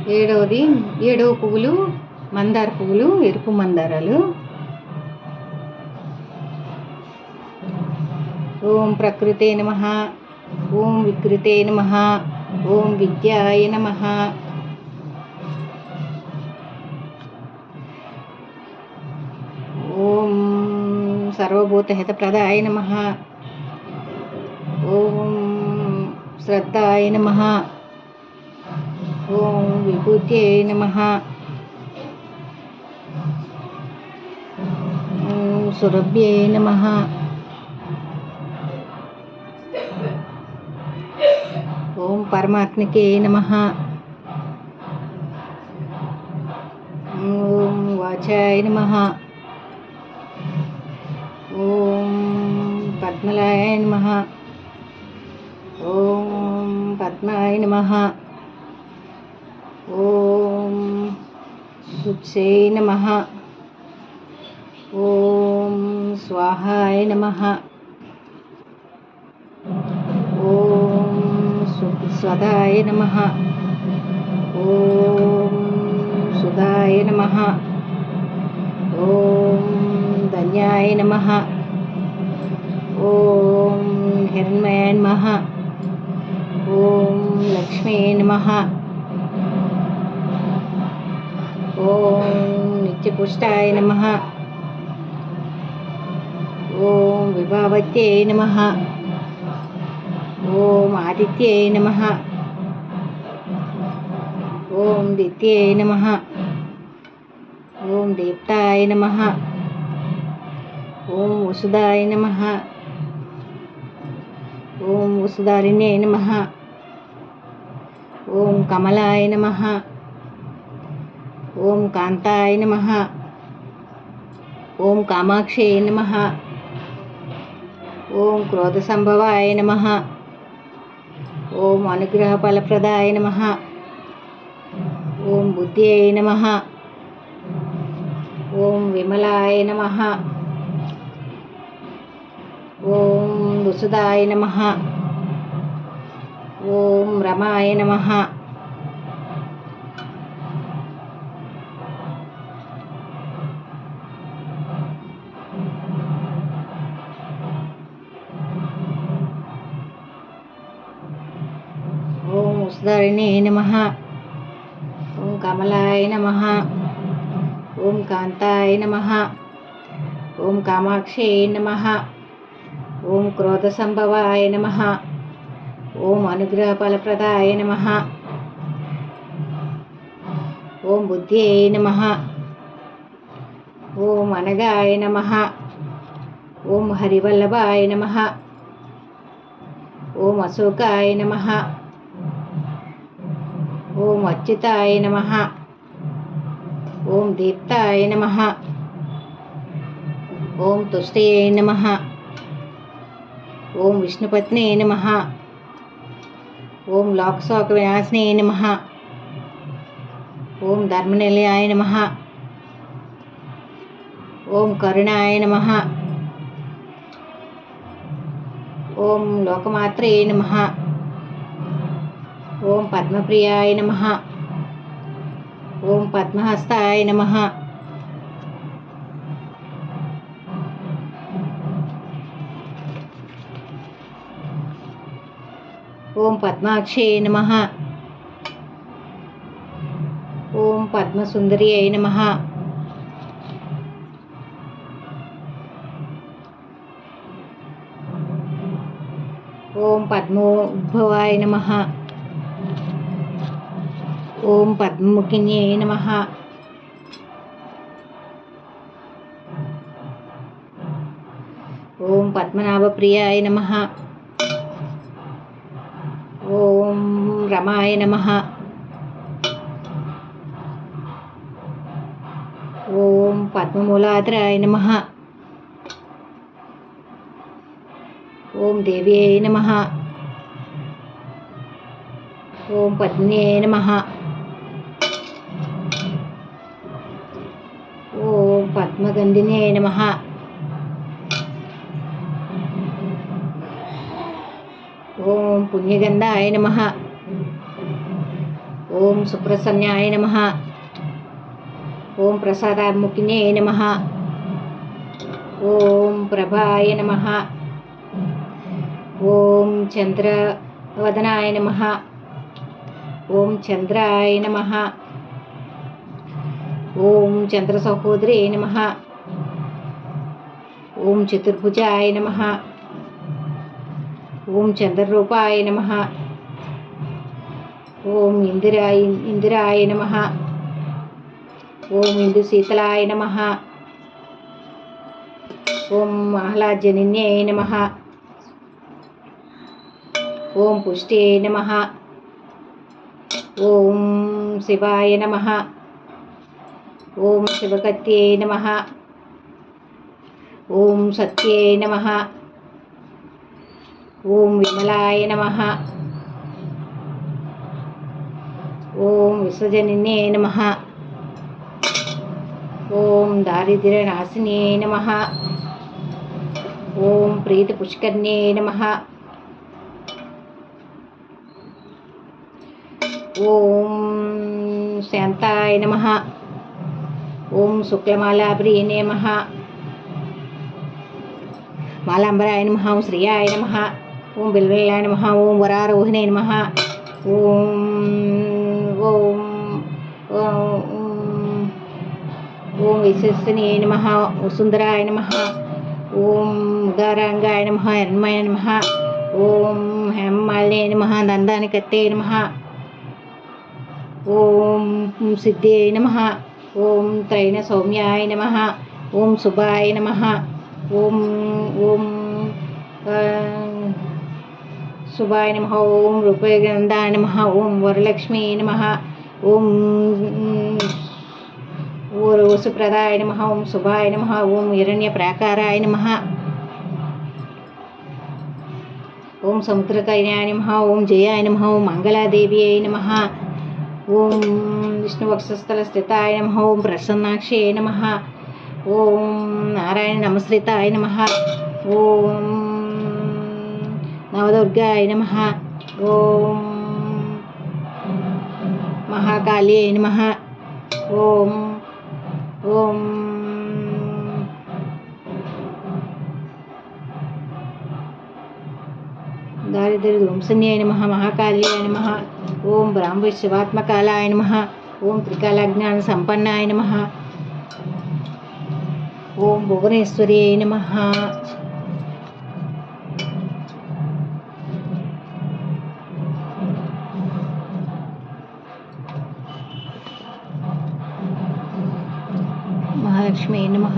ఏడవ పువ్వులు మందార పువ్వులు, ఎరుపు మందారాలు. ఓం ప్రకృతే నమః, ఓం వికృతే నమః, ఓం విద్యాయ నమః. ఓం సర్వభూతహితప్రదాయ నమః, ఓం శ్రద్ధాయ నమః, ఓం విభూత్యై నమః, ఓం సురభ్యై నమః, ఓం పరమాత్మకే నమః, ఓం వాచాయ నమః, ఓం పద్మలాయ నమః, ఓం పద్మాయ నమః, ఓం సుత్సై నమః, ఓం స్వాహాయ నమః, ఓం స్వదాయ నమః, ఓం సుధాయ నమః, ఓం ధన్యాయ నమః, ఓం హిరణ్మయాయ నమః, ఓం లక్ష్మీ నమః, ఓం నిత్యపుష్టాయ నమః, ఓం విభావత్యై నమః, ఓం ఆదిత్యై నమః, ఓం దిత్యై నమః, ఓం దీప్తాయ నమః, ఓం వసుదాయ నమః, ఓం వసుధారిణ్యై నమః, ఓం కమలాయ నమః, ఓం కాంతాయ నమః, ఓం కామాక్షై నమః, ఓం క్రోధ సంభవాయ నమః, ఓం అనుగ్రహ ఫలప్రదాయ నమః, ఓం బుద్ధ్యై నమః, ఓం విమలాయ నమః, ఓం వసుదాయ నమః, ఓం రమాయ నమః, ఓం వసుధారిణ్యై నమః, ఓం కమలాయ నమః, ఓం కాంతాయ నమః, ఓం కామాక్షై నమః, ఓం క్రోధ సంభవాయ నమః, ఓం అనుగ్రహ ఫలప్రదాయ నమః, ఓం బుద్ధ్యై నమః, ఓం అనగాయ నమః, ఓం హరివల్లభాయ నమః, ఓం అశోకాయ నమః, ఓం అచ్యుతాయ నమః, ఓం దీప్తాయ నమః, ఓం తుష్టయై నమః, ఓం విష్ణుపత్నే నమః, ఓం లోకశోక వినాశినే నమః, ఓం ధర్మనిలయాయ నమః, ఓం కరుణాయ నమః, ఓం లోకమాత్రే నమః, ఓం పద్మప్రియాయ నమః, ఓం పద్మహస్తాయ నమః, ఓం పద్మాక్షై నమః, ఓం పద్మసుందర్యై నమః, ఓం పద్మోద్భవాయ నమః, ఓం పద్మముఖిన్యై నమః, ఓం పద్మనాభప్రియాయ నమః, ఓం రమాయ నమః, ఓం పద్మమూలాధరాయ నమః, ఓం దేవ్యై నమః, ఓం పద్మిన్యై నమః, ఓం పద్మగంధిన్యై నమః, ఓం పుణ్యగంధాయ నమః, ఓం సుప్రసన్యాయ నమః. ఓం ప్రసాదాముఖినే నమః. ఓం ప్రభాయ నమః. ఓం చంద్రవదనాయ నమః. ఓం చంద్రాయ నమః. ఓం చంద్ర సహోదరే నమః. ఓం చతుర్భుజాయ నమః. ఓం చంద్రరూపాయ నమః. ఓం ఇందిరాయ నమః. ఓం ఇందుశీతలాయ నమః. ఓం ఆహ్లాదజనిన్యై నమః. ఓం పుష్టే నమః. ఓం శివాయ నమః. ఓం శివకత్యై నమః. ఓం సత్యై నమః. ఓం విమలాయ నమః. ఓం విశ్వజనిన్యై నమః. ఓం దారిద్ర్యనాశిన్యై నమః. ఓం ప్రీతిపుష్కర్ణ్యై నమః. ఓం శాంతాయ నమః. ఓం శుక్లమాలాభ్రీనే నమః. మాలాంబరాయ నమః. ఓం శ్రీయాయ నమః. ఓం బిల్వలాయ నమః. ఓం వరారోహిణే నమః. ఓం ఓం ఓం విశేషణ్యై నమః. వసుంధరాయ నమః. ఓం ఉదారాంగాయ నమః. హిరణ్మయ నమః. ఓం హేమమాలిన్యై నమః. దందానికత్యై నమః. ఓం సిద్ధ్యై నమః. ఓం త్రైణ సౌమ్యాయ నమః. ఓం శుభాయ నమః. ఓం ఓం శుభాయ నమః. ఓం రూపగంధాయ నమః. ఓం వరలక్ష్మీ నమః. ఓం వసుప్రదాయ నమః. ఓం శుభాయ నమః. ఓం హిరణ్యప్రాకారాయ నమః. ఓం సముద్రతనయాయ నమః. ఓం జయాయ నమః. ఓం మంగళాదేవ్యై నమః. ఓం విష్ణువక్షస్థలస్థితాయ నమః. ఓం ప్రసన్నాక్షై నమః. ఓం నారాయణ నమస్కృతాయ నమః. ఓం నవదుర్గాయ నమః. ఓం మహాకాళ్యై నమః. ఓం ఓం దారిద్ర్య ధ్వంసన్యాయ నమః. మహాకాళ్యాయ నమః. ఓం బ్రాహ్మ శివాత్మకాలాయ నమః. ఓం త్రికాలజ్ఞాన సంపన్నాయ నమః. ఓం భువనేశ్వర్యై నమః. మహాలక్ష్మీ నమః.